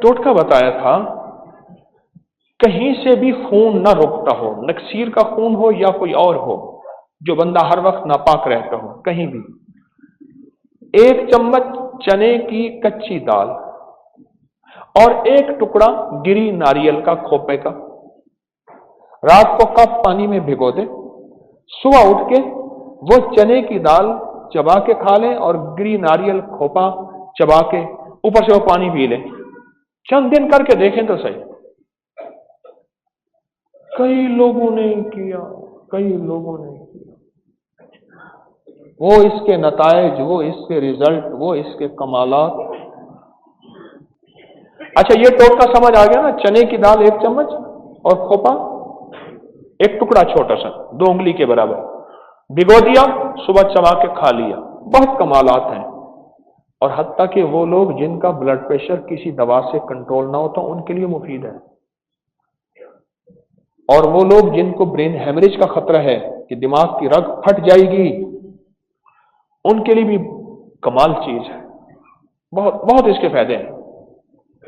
टोटका बताया था, कहीं से भी खून ना रुकता हो, नक्सीर का खून हो या कोई और हो, जो बंदा हर वक्त नापाक रहता हो, कहीं भी 1 चम्मच चने की कच्ची दाल और 1 टुकड़ा गिरी नारियल का खोपे का रात को कप पानी में भिगो दे, सुबह उठ के वो चने की दाल चबा के खा लें और गिरी नारियल खोपा चबा के ऊपर से वो पानी पी लें। चंद दिन करके देखें तो सही। कई लोगों ने किया, कई लोगों ने किया, वो इसके नताइज, वो इसके रिजल्ट, वो इसके कमालात। अच्छा, ये टोटका समझ आ गया ना? चने की दाल 1 चम्मच और खोपा 1 टुकड़ा छोटा सा 2 उंगली के बराबर भिगो दिया, सुबह चबा के खा लिया। बहुत कमालात हैं। और हत्ता कि वो लोग जिनका ब्लड प्रेशर किसी दवा से कंट्रोल ना होता, उनके लिए मुफीद है। और वो लोग जिनको ब्रेन हेमरेज का खतरा है कि दिमाग की रग फट जाएगी, उनके लिए भी कमाल चीज है। बहुत बहुत इसके फायदे हैं।